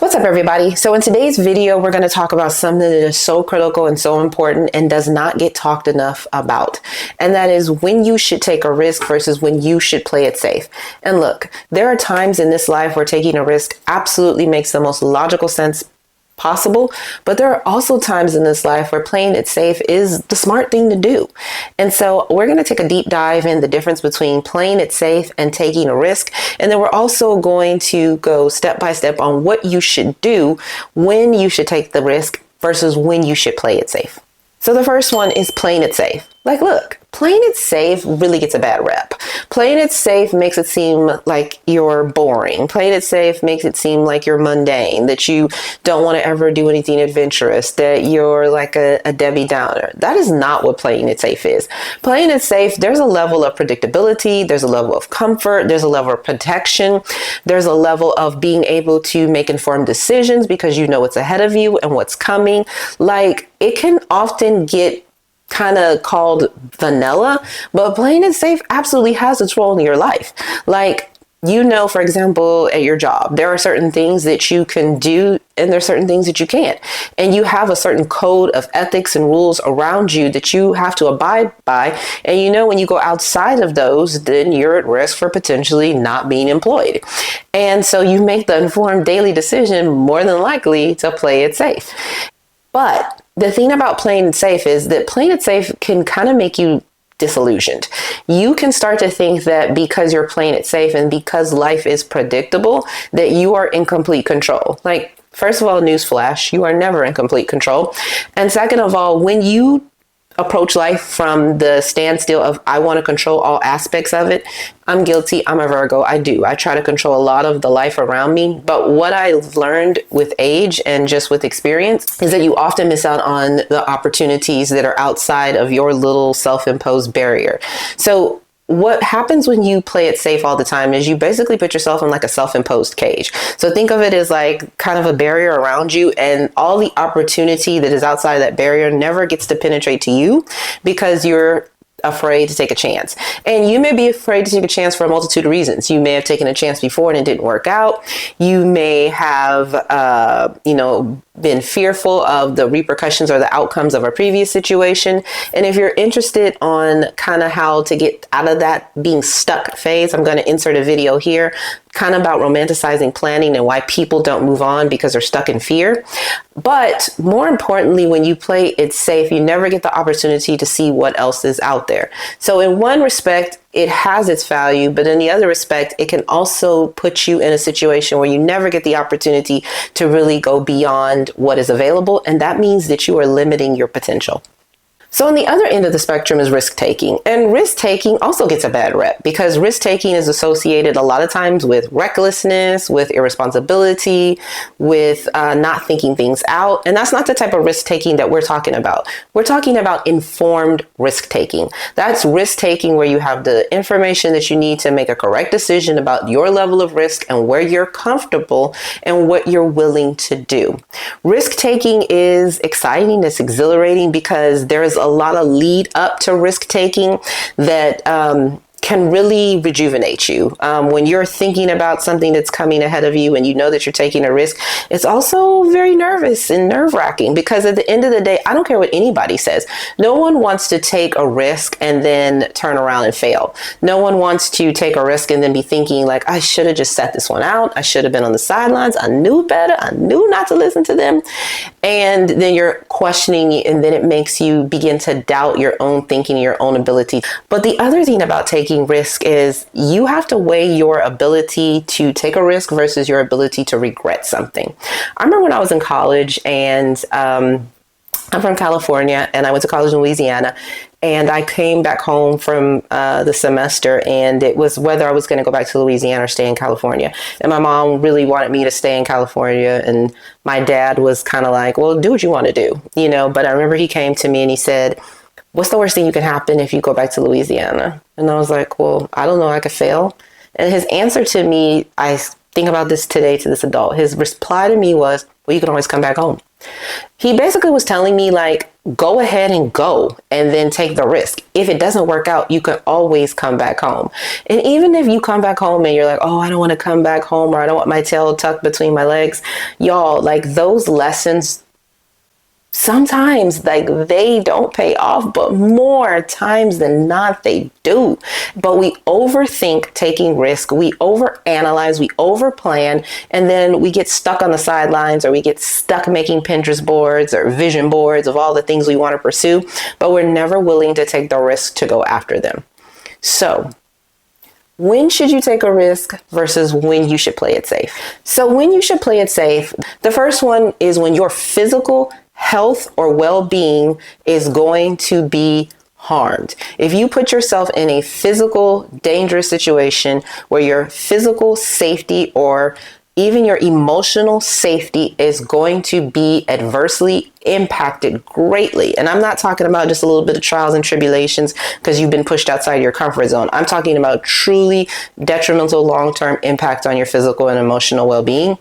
What's up, everybody? So in today's video, we're going to talk about something that is so critical and so important and does not get talked enough about. And that is when you should take a risk versus when you should play it safe. And look, there are times in this life where taking a risk absolutely makes the most logical sense possible, but there are also times in this life where playing it safe is the smart thing to do. And so we're going to take a deep dive in the difference between playing it safe and taking a risk. And then we're also going to go step by step on what you should do when you should take the risk versus when you should play it safe. So the first one is playing it safe. Like, look, playing it safe really gets a bad rep. Playing it safe makes it seem like you're boring. Playing it safe makes it seem like you're mundane, that you don't want to ever do anything adventurous, that you're like a Debbie Downer. That is not what playing it safe is. Playing it safe, there's a level of predictability, there's a level of comfort, there's a level of protection, there's a level of being able to make informed decisions because you know what's ahead of you and what's coming. Like, it can often get kind of called vanilla, but playing it safe absolutely has its role in your life. Like, you know, for example, at your job, there are certain things that you can do and there are certain things that you can't. And you have a certain code of ethics and rules around you that you have to abide by. And you know, when you go outside of those, then you're at risk for potentially not being employed. And so you make the informed daily decision more than likely to play it safe. But the thing about playing it safe is that playing it safe can kind of make you disillusioned. You can start to think that because you're playing it safe and because life is predictable, that you are in complete control. Like, first of all, newsflash, you are never in complete control. And second of all, when you approach life from the standstill of I want to control all aspects of it. I'm guilty. I'm a Virgo. I try to control a lot of the life around me. But what I've learned with age and just with experience is that you often miss out on the opportunities that are outside of your little self-imposed barrier. So what happens when you play it safe all the time is you basically put yourself in like a self-imposed cage. So think of it as like kind of a barrier around you, and all the opportunity that is outside of that barrier never gets to penetrate to you because you're afraid to take a chance. And you may be afraid to take a chance for a multitude of reasons. You may have taken a chance before and it didn't work out. You may have, been fearful of the repercussions or the outcomes of a previous situation. And if you're interested on kind of how to get out of that being stuck phase, I'm going to insert a video here kind of about romanticizing planning and why people don't move on because they're stuck in fear. But more importantly, when you play it safe, you never get the opportunity to see what else is out there. So in one respect, it has its value, but in the other respect, it can also put you in a situation where you never get the opportunity to really go beyond what is available. And that means that you are limiting your potential. So on the other end of the spectrum is risk taking. And risk taking also gets a bad rep because risk taking is associated a lot of times with recklessness, with irresponsibility, with not thinking things out. And that's not the type of risk taking that we're talking about. We're talking about informed risk taking. That's risk taking where you have the information that you need to make a correct decision about your level of risk and where you're comfortable and what you're willing to do. Risk taking is exciting, it's exhilarating because there is a lot of lead up to risk taking that can really rejuvenate you. When you're thinking about something that's coming ahead of you and you know that you're taking a risk, it's also very nervous and nerve-wracking because at the end of the day, I don't care what anybody says. No one wants to take a risk and then turn around and fail. No one wants to take a risk and then be thinking like, I should have just set this one out. I should have been on the sidelines. I knew better. I knew not to listen to them. And then you're questioning and then it makes you begin to doubt your own thinking, your own ability. But the other thing about taking risk is you have to weigh your ability to take a risk versus your ability to regret something. I remember when I was in college and I'm from California and I went to college in Louisiana and I came back home from the semester and it was whether I was going to go back to Louisiana or stay in California. And my mom really wanted me to stay in California and my dad was kind of like, well, do what you want to do, but I remember he came to me and he said, what's the worst thing you can happen if you go back to Louisiana? And I was like, well, I don't know, I could fail. And his answer to me, I think about this today to this adult, his reply to me was, well, you can always come back home. He basically was telling me, like, go ahead and go and then take the risk. If it doesn't work out, you can always come back home. And even if you come back home and you're like, oh, I don't want to come back home, or I don't want my tail tucked between my legs, y'all, like, those lessons sometimes, like, they don't pay off, but more times than not they do. But we overthink taking risk, we overanalyze, we overplan, and then we get stuck on the sidelines, or we get stuck making Pinterest boards or vision boards of all the things we want to pursue, but we're never willing to take the risk to go after them. So when should you take a risk versus when you should play it safe? So when you should play it safe, the first one is when your physical health or well-being is going to be harmed. If you put yourself in a physical, dangerous situation where your physical safety or even your emotional safety is going to be adversely impacted greatly. And I'm not talking about just a little bit of trials and tribulations because you've been pushed outside your comfort zone. I'm talking about truly detrimental long-term impact on your physical and emotional well-being.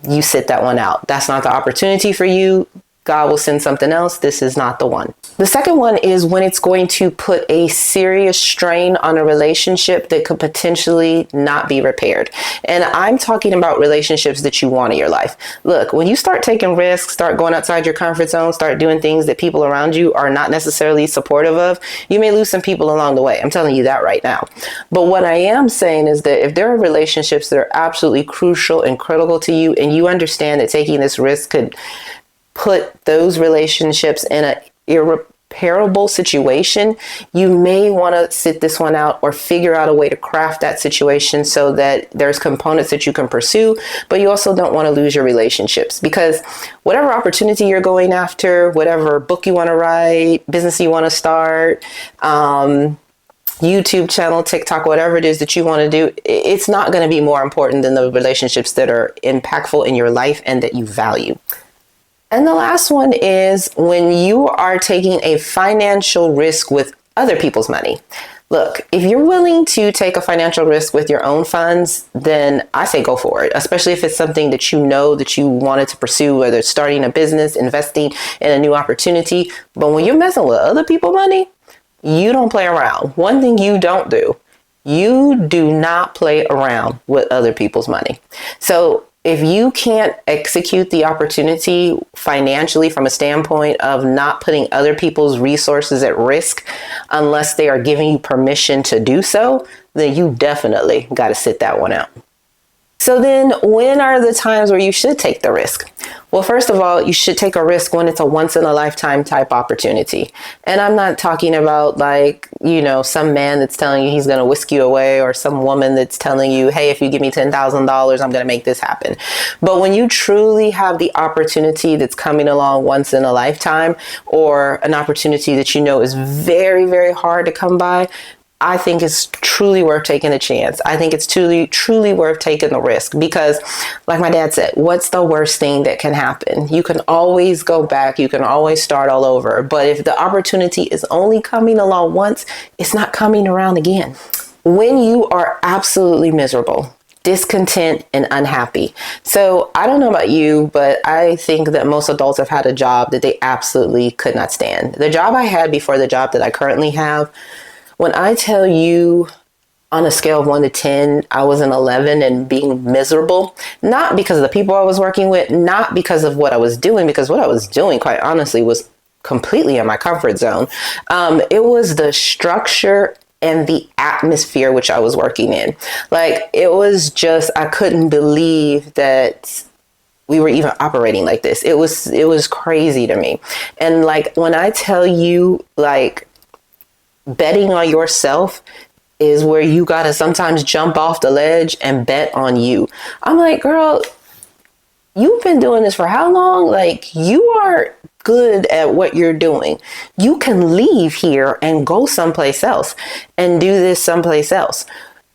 You sit that one out. That's not the opportunity for you. God will send something else. This is not the one. The second one is when it's going to put a serious strain on a relationship that could potentially not be repaired. And I'm talking about relationships that you want in your life. Look, when you start taking risks, start going outside your comfort zone, start doing things that people around you are not necessarily supportive of, you may lose some people along the way. I'm telling you that right now. But what I am saying is that if there are relationships that are absolutely crucial and critical to you, and you understand that taking this risk could put those relationships in an irreparable situation, you may want to sit this one out or figure out a way to craft that situation so that there's components that you can pursue, but you also don't want to lose your relationships, because whatever opportunity you're going after, whatever book you want to write, business you want to start, YouTube channel, TikTok, whatever it is that you want to do, it's not going to be more important than the relationships that are impactful in your life and that you value. And the last one is when you are taking a financial risk with other people's money. Look, if you're willing to take a financial risk with your own funds, then I say go for it, especially if it's something that you know that you wanted to pursue, whether it's starting a business, investing in a new opportunity. But when you're messing with other people's money, you don't play around. One thing you don't do, you do not play around with other people's money. So if you can't execute the opportunity financially from a standpoint of not putting other people's resources at risk unless they are giving you permission to do so, then you definitely got to sit that one out. So then when are the times where you should take the risk? Well, first of all, you should take a risk when it's a once in a lifetime type opportunity. And I'm not talking about like, some man that's telling you he's going to whisk you away, or some woman that's telling you, hey, if you give me $10,000, I'm going to make this happen. But when you truly have the opportunity that's coming along once in a lifetime, or an opportunity that is very, very hard to come by, I think it's truly worth taking a chance. I think it's truly worth taking the risk, because like my dad said, what's the worst thing that can happen? You can always go back. You can always start all over. But if the opportunity is only coming along once, it's not coming around again. When you are absolutely miserable, discontent, and unhappy. So I don't know about you, but I think that most adults have had a job that they absolutely could not stand. The job I had before the job that I currently have, when I tell you on a scale of 1 to 10, I was an 11 and being miserable, not because of the people I was working with, not because of what I was doing, because what I was doing, quite honestly, was completely in my comfort zone. It was the structure and the atmosphere which I was working in. Like, it was just, I couldn't believe that we were even operating like this. It was crazy to me. And like, when I tell you, like, betting on yourself is where you got to sometimes jump off the ledge and bet on you. I'm like, girl, you've been doing this for how long? Like, you are good at what you're doing. You can leave here and go someplace else and do this someplace else.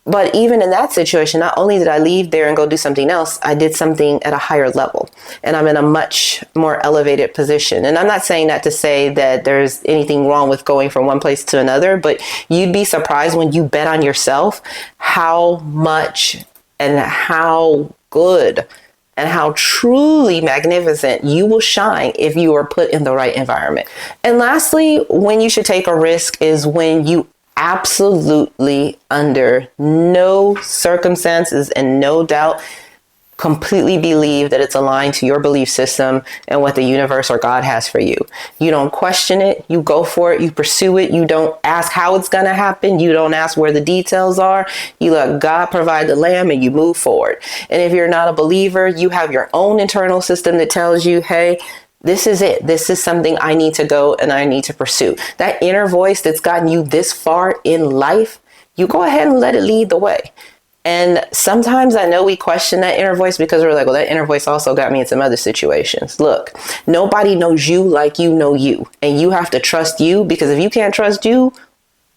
But even in that situation, not only did I leave there and go do something else, I did something at a higher level, and I'm in a much more elevated position. And I'm not saying that to say that there's anything wrong with going from one place to another, but you'd be surprised when you bet on yourself how much and how good and how truly magnificent you will shine if you are put in the right environment. And lastly, when you should take a risk is when you absolutely, under no circumstances and no doubt, completely believe that it's aligned to your belief system and what the universe or God has for you. You don't question it. You go for it. You pursue it. You don't ask how it's going to happen. You don't ask where the details are. You let God provide the lamb and you move forward. And if you're not a believer, you have your own internal system that tells you, hey, this is it. This is something I need to go and I need to pursue. That inner voice that's gotten you this far in life, you go ahead and let it lead the way. And sometimes I know we question that inner voice because we're like, well, that inner voice also got me in some other situations. Look, nobody knows you like you know you. And you have to trust you, because if you can't trust you,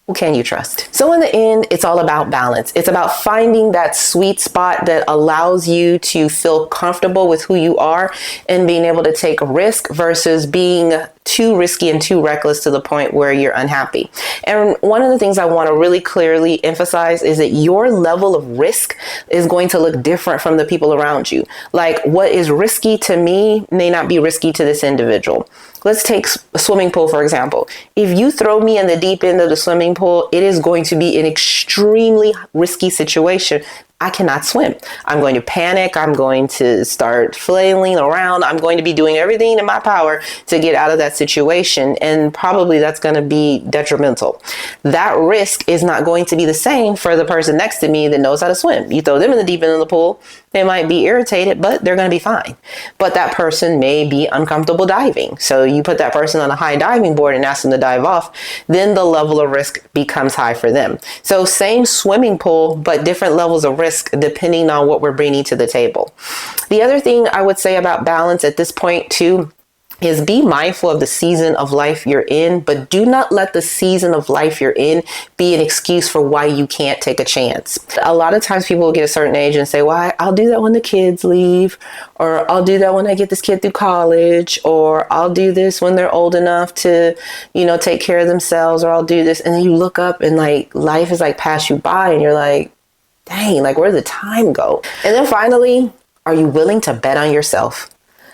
who can you trust? So in the end, it's all about balance. It's about finding that sweet spot that allows you to feel comfortable with who you are and being able to take a risk versus being too risky and too reckless to the point where you're unhappy. And one of the things I want to really clearly emphasize is that your level of risk is going to look different from the people around you. Like, what is risky to me may not be risky to this individual. Let's take a swimming pool, for example. If you throw me in the deep end of the swimming pool, it is going to be an extremely risky situation. I cannot swim. I'm going to panic. I'm going to start flailing around. I'm going to be doing everything in my power to get out of that situation. And probably that's going to be detrimental. That risk is not going to be the same for the person next to me that knows how to swim. You throw them in the deep end of the pool, they might be irritated, but they're going to be fine. But that person may be uncomfortable diving. So you put that person on a high diving board and ask them to dive off, then the level of risk becomes high for them. So same swimming pool, but different levels of risk depending on what we're bringing to the table. The other thing I would say about balance at this point too is be mindful of the season of life you're in, but do not let the season of life you're in be an excuse for why you can't take a chance. A lot of times people will get a certain age and say, well, I'll do that when the kids leave, or I'll do that when I get this kid through college, or I'll do this when they're old enough to, take care of themselves, or I'll do this. And then you look up and like life is like pass you by and you're like, dang, like where did the time go? And then finally, are you willing to bet on yourself?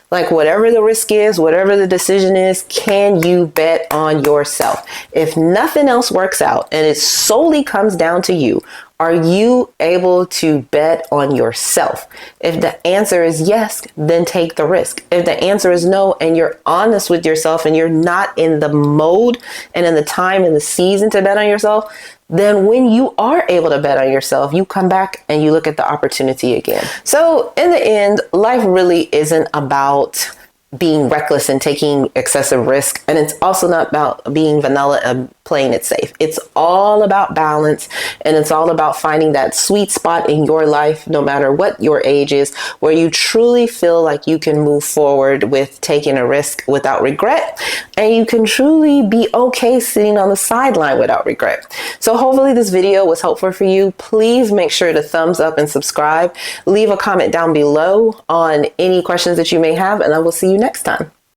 Like whatever the risk is, whatever the decision is, can you bet on yourself? If nothing else works out and it solely comes down to you, are you able to bet on yourself? If the answer is yes, then take the risk. If the answer is no, and you're honest with yourself and you're not in the mode and in the time and the season to bet on yourself, then when you are able to bet on yourself, you come back and you look at the opportunity again. So in the end, life really isn't about being reckless and taking excessive risk. And it's also not about being vanilla and playing it safe. It's all about balance, and it's all about finding that sweet spot in your life, no matter what your age is, where you truly feel like you can move forward with taking a risk without regret, and you can truly be okay sitting on the sideline without regret. So hopefully this video was helpful for you. Please make sure to thumbs up and subscribe. Leave a comment down below on any questions that you may have, and I will see you next time.